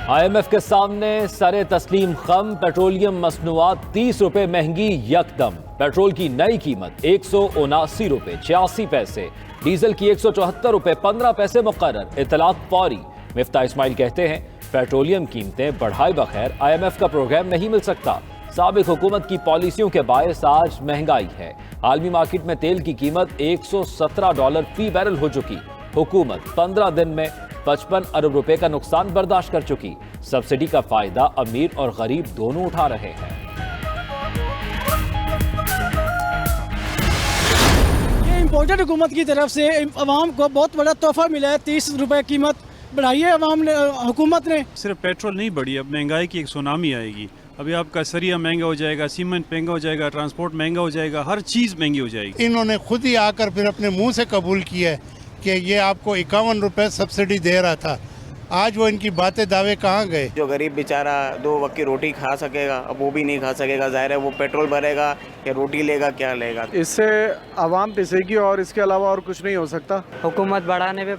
IMF के सामने सरे तस्लीम खम, पेट्रोलियम मसनूआत 30 रुपए महंगी यकदम। पेट्रोल की नई कीमत 179 रुपए 86 पैसे, डीजल की 174 रुपए 15 पैसे मुकर्रर। इतलात फौरी। मिफ्ता इस्माइल कहते हैं पेट्रोलियम कीमतें बढ़ाए बगैर IMF का प्रोग्राम नहीं मिल सकता। साबिक हुकूमत की पॉलिसियों के बायस आज महंगाई है। आलमी मार्केट में तेल की कीमत $117 फी बैरल हो चुकी। हुकूमत 15 दिन में 55 अरब रुपए का नुकसान बर्दाश्त कर चुकी। सब्सिडी का फायदा अमीर और गरीब दोनों उठा रहे हैं। ये इम्पोर्टेड हुकूमत की तरफ से अवाम को बहुत बड़ा तोहफा मिला है। 30 रुपए कीमत बढ़ाई है अवाम ने, हुकूमत ने। सिर्फ पेट्रोल नहीं बढ़ी, अब महंगाई की एक सुनामी आएगी। अभी आपका सरिया महंगा हो जाएगा, सीमेंट महंगा हो जाएगा, ट्रांसपोर्ट महंगा हो जाएगा, हर चीज़ महंगी हो जाएगी। इन्होंने खुद ही आकर फिर अपने मुंह से कबूल किया है कि ये आपको 51 रुपए सब्सिडी दे रहा था। आज वो इनकी बातें दावे कहाँ गए। जो गरीब बेचारा 2 वक्त की रोटी खा सकेगा, अब वो भी नहीं खा सकेगा। जाहिर है वो पेट्रोल भरेगा या रोटी लेगा, क्या लेगा। इससे आवाम पिसेगी और इसके अलावा और कुछ नहीं हो सकता। हुकूमत बढ़ाने पे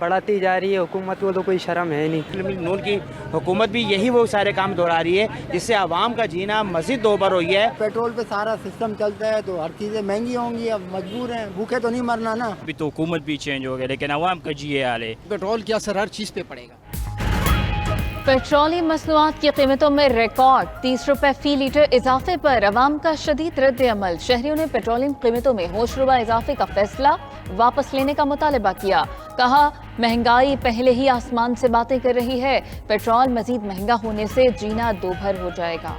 बढ़ाती जा रही है। हुकूमत को तो कोई शर्म है नहीं। नून की हुकूमत भी यही वो सारे काम दोहरा रही है जिससे आवाम का जीना मजीद दोबर हुई है। पेट्रोल पे सारा सिस्टम चलता है तो हर चीज़ें महंगी होंगी। अब मजबूर हैं, भूखे तो नहीं मरना ना। अभी तो हुकूमत भी चेंज हो गई लेकिन आवाम का जी हाल है। पेट्रोल की असर हर चीज़ पे पड़ेगा। पेट्रोलियम मसनूआत की कीमतों में रिकॉर्ड 30 रुपए फी लीटर इजाफे पर अवाम का शदीद रद्द अमल। शहरियों ने पेट्रोलियम कीमतों में होशरुबा इजाफे का फैसला वापस लेने का मुतालबा किया। कहा महंगाई पहले ही आसमान से बातें कर रही है। पेट्रोल मजीद महंगा होने से जीना दोभर हो जाएगा।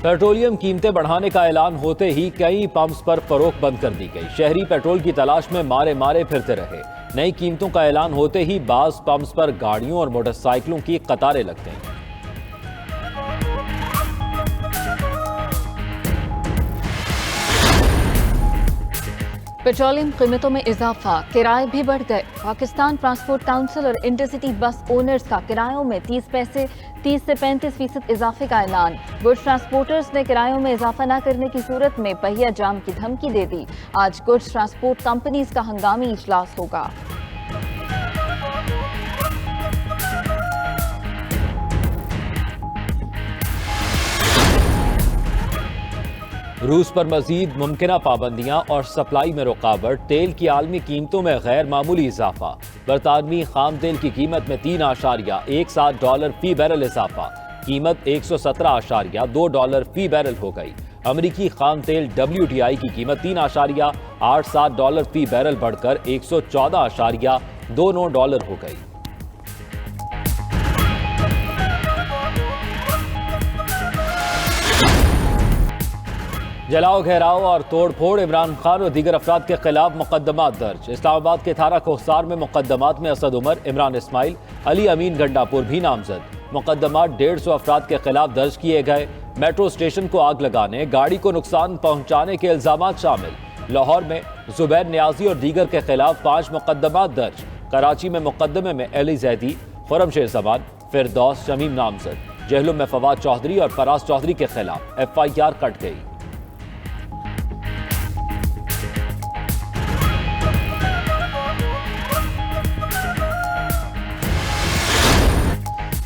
पेट्रोलियम कीमतें बढ़ाने का ऐलान होते ही कई पंप्स पर फरोख्त बंद कर दी गई। शहरी पेट्रोल की तलाश में मारे मारे फिरते रहे। नई कीमतों का ऐलान होते ही बाज़ पंप्स पर गाड़ियों और मोटरसाइकिलों की कतारें लग गईं। पेट्रोलियम कीमतों में इजाफा, किराए भी बढ़ गए। पाकिस्तान ट्रांसपोर्ट काउंसिल और इंटरसिटी बस ओनर्स का किरायों में 30 से 35% इजाफे का ऐलान। गुड्स ट्रांसपोर्टर्स ने किरायों में इजाफा न करने की सूरत में पहिया जाम की धमकी दे दी। आज गुड्स ट्रांसपोर्ट कंपनीज का हंगामी इजलास होगा। रूस पर मजीद मुमकिना पाबंदियां और सप्लाई में रुकावट। तेल की आलमी कीमतों में गैर मामूली इजाफा। बरतानवी खाम तेल की कीमत में $3.17 फी बैरल इजाफा। कीमत $117.2 फी बैरल हो गई। अमरीकी खाम तेल WTI की कीमत $3.87 फी बैरल बढ़कर $114.29 हो गई। जलाओ घेराव और तोड़फोड़, इमरान खान और दीगर अफराद के खिलाफ मुकदमात दर्ज। इस्लामाबाद के थारा कोहसार में मुकदमात में असद उमर, इमरान इस्माइल, अली अमीन गंडापुर भी नामजद। मुकदमात 150 अफराद के खिलाफ दर्ज किए गए। मेट्रो स्टेशन को आग लगाने, गाड़ी को नुकसान पहुंचाने के इल्जामात शामिल। लाहौर में जुबैर नियाजी और दीगर के खिलाफ 5 मुकदमात दर्ज। कराची में मुकदमे में अली जैदी, खुरमशेर जमान, फिरदौस शमीम नामजद। जहलुम में फवाद चौधरी और फराज चौधरी के खिलाफ FIR कट गई।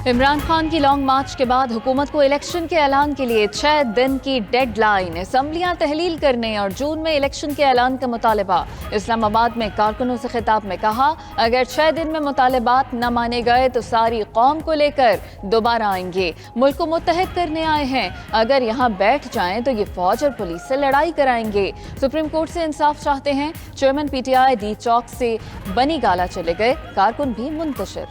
इमरान खान की लॉन्ग मार्च के बाद हुकूमत को इलेक्शन के ऐलान के लिए 6 दिन की डेडलाइन। असम्बलियां तहलील करने और जून में इलेक्शन के ऐलान का मुतालबा। इस्लामाबाद में कारकुनों से खिताब में कहा, अगर 6 दिन में मुतालबात न माने गए तो सारी कौम को लेकर दोबारा आएंगे। मुल्क को मुत्तहद करने आए हैं। अगर यहाँ बैठ जाएं तो ये फौज और पुलिस से लड़ाई कराएंगे। सुप्रीम कोर्ट से इंसाफ चाहते हैं। चेयरमैन PTI डी चौक से बनी गाला चले गए। कारकुन भी मुंतशिर।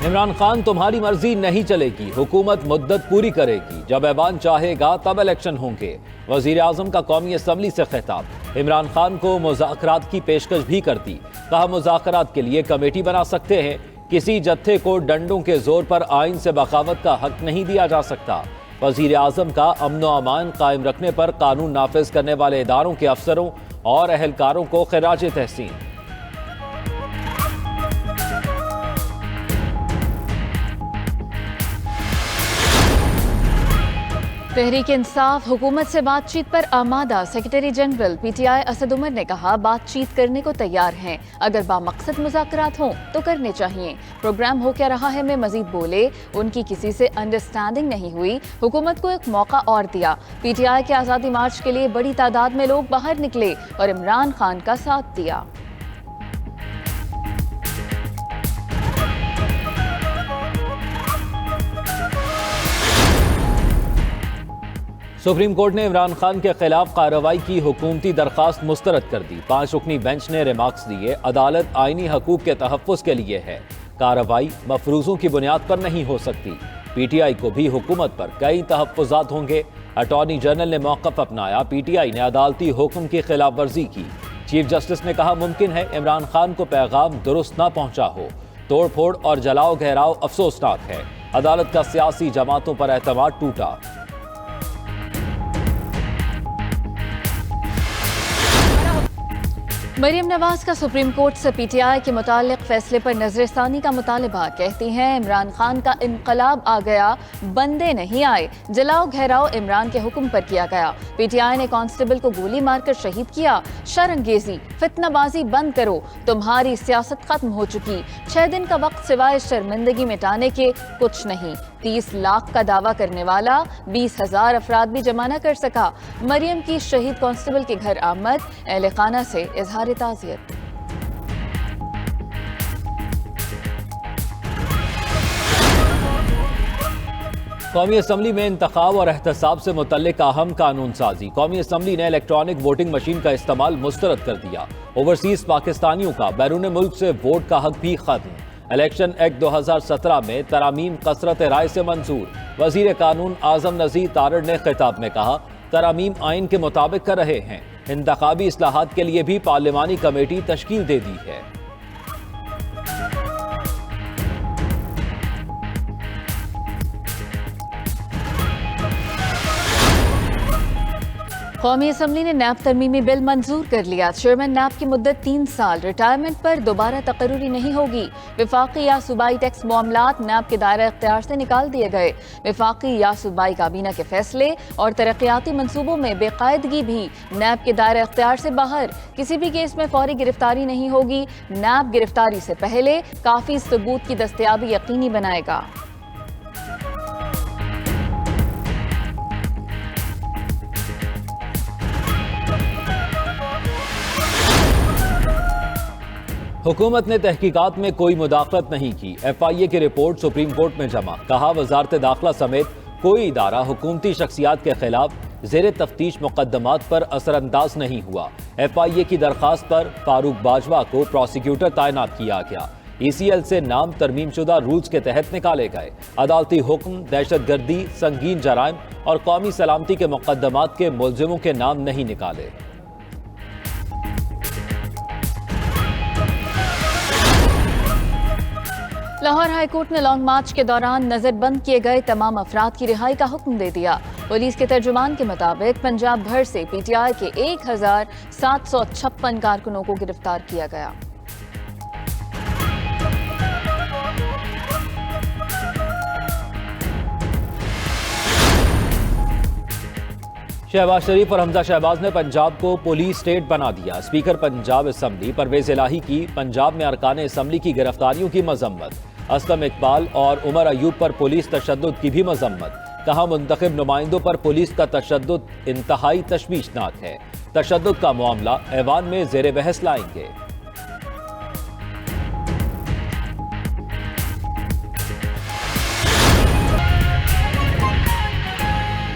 इमरान खान, तुम्हारी मर्जी नहीं चलेगी, हुकूमत मुद्दत पूरी करेगी। जब ऐवान चाहेगा तब इलेक्शन होंगे। वजीर आजम का कौमी असम्बली से खिताब। इमरान खान को मुज़ाकरात की पेशकश भी कर दी। कहा मुज़ाकरात के लिए कमेटी बना सकते हैं। किसी जत्थे को डंडों के जोर पर आइन से बगावत का हक नहीं दिया जा सकता। वजीर आजम का अमन व अमान कायम रखने पर कानून नाफिज करने वाले इदारों के अफसरों और अहलकारों को खिराज तहसीन। तहरीक इंसाफ हुकूमत से बातचीत पर आमादा। Secretary general PTI Asad Umar ने कहा, बातचीत करने को तैयार हैं, अगर बामकसद मुज़ाकरात हों तो करने चाहिए। प्रोग्राम हो क्या रहा है में मजीद बोले, उनकी किसी से अंडरस्टैंडिंग नहीं हुई, हुकूमत को एक मौका और दिया। PTI के आज़ादी मार्च के लिए बड़ी तादाद में लोग बाहर निकले और इमरान खान का साथ दिया। सुप्रीम कोर्ट ने इमरान खान के खिलाफ कार्रवाई की हुकूमती दरखास्त मुस्तरद कर दी। 5 रुकनी बेंच ने रिमार्क्स दिए, अदालत आईनी हकूक के तहफ़्फ़ुज़ के लिए है, कार्रवाई मफरूज़ों की बुनियाद पर नहीं हो सकती। PTI को भी हुकूमत पर कई तहफ़्फ़ुज़ात होंगे। अटॉर्नी जनरल ने मौक़िफ़ अपनाया, PTI ने अदालती हुक्म की खिलाफ वर्जी की। चीफ जस्टिस ने कहा, मुमकिन है इमरान खान को पैगाम दुरुस्त ना पहुँचा हो, तोड़ फोड़ और जलाओ घेराव अफसोसनाक है। अदालत का सियासी जमातों पर एतमाद टूटा। मरियम नवाज का सुप्रीम कोर्ट से PTI के मुतालिक फैसले पर नजरसानी का मुतालबा। कहती हैं, इमरान खान का इनकलाब आ गया, बंदे नहीं आए, जलाओ घेराव इमरान के हुक्म पर किया गया। PTI ने कांस्टेबल को गोली मारकर शहीद किया। शरंगेजी, फितनाबाजी बंद करो, तुम्हारी सियासत खत्म हो चुकी। 6 दिन का वक्त सिवाय शर्मिंदगी मिटाने के कुछ नहीं। 30 लाख का दावा करने वाला 20,000 अफराद भी जमा न कर सका। मरियम की शहीद कांस्टेबल के घर आमद, अहले खाना से इजहार ताज़ियत। कौमी असम्बली में इंतखाब और एहतसाब से मुतल्लिक अहम कानून साजी। कौमी असम्बली ने इलेक्ट्रॉनिक वोटिंग मशीन का इस्तेमाल मुस्तरद कर दिया। ओवरसीज पाकिस्तानियों का बैरून मुल्क से वोट का हक भी खत्म। इलेक्शन एक्ट 2017 में तरामीम कसरत राय से मंजूर। वजीर कानून आजम नज़ीर तारड़ ने खिताब में कहा, तरामीम आइन के मुताबिक कर रहे हैं। इंतखाबी इस्लाहात के लिए भी पार्लिमानी कमेटी तश्कील दे दी है। कौमी असम्बली ने नैब तरमीमी बिल मंजूर कर लिया। चेयरमैन नैब की मुद्दत 3 साल, रिटायरमेंट पर दोबारा तकर्रुरी नहीं होगी। विफाकी या सूबाई टैक्स मामलात नैब के दायरा इख्तियार से निकाल दिए गए। विफाकी या सूबाई काबीना के फैसले और तरक्याती मंसूबों में बेकायदगी भी नैब के दायरा इख्तियार से बाहर। किसी भी केस में फौरी गिरफ्तारी नहीं होगी। नैब गिरफ्तारी से पहले काफी सबूत की दस्तयाबी यकीनी बनाएगा। हुकूमत ने तहकीकात में कोई मुदाखलत नहीं की। FIA की रिपोर्ट सुप्रीम कोर्ट में जमा। कहा, वजारत दाखिला समेत कोई इदारा हुकूमती शख्सियात के खिलाफ ज़ेर तफ्तीश मुकदमात पर असरअंदाज नहीं हुआ। FIA की दरखास्त पर फारूक बाजवा को प्रोसिक्यूटर तैनात किया गया। ECL से नाम तरमीम शुदा रूल्स के तहत निकाले गए। अदालती हुक्म, दहशतगर्दी, संगीन जराइम और कौमी सलामती के मुकदमात के मुलजिमों के नाम नहीं निकाले। लाहौर हाईकोर्ट ने लॉन्ग मार्च के दौरान नजरबंद किए गए तमाम अफराद की रिहाई का हुक्म दे दिया। पुलिस के तर्जुमान के मुताबिक पंजाब भर से PTI के 1756 कारकुनों को गिरफ्तार किया गया। शहबाज शरीफ और हमजा शहबाज ने पंजाब को पुलिस स्टेट बना दिया। स्पीकर पंजाब असम्बली परवेज इलाही की पंजाब में अरकान असम्बली की गिरफ्तारियों की मजम्मत। असलम इकबाल और उमर अयूब पर पुलिस तशद्दुद की भी मजम्मत। कहा, मुंतखब नुमाइंदों पर पुलिस का तशद्दुद इंतहाई तशवीशनाक है। तशद्दुद का मामला ऐवान में ज़ेर बहस लाएंगे।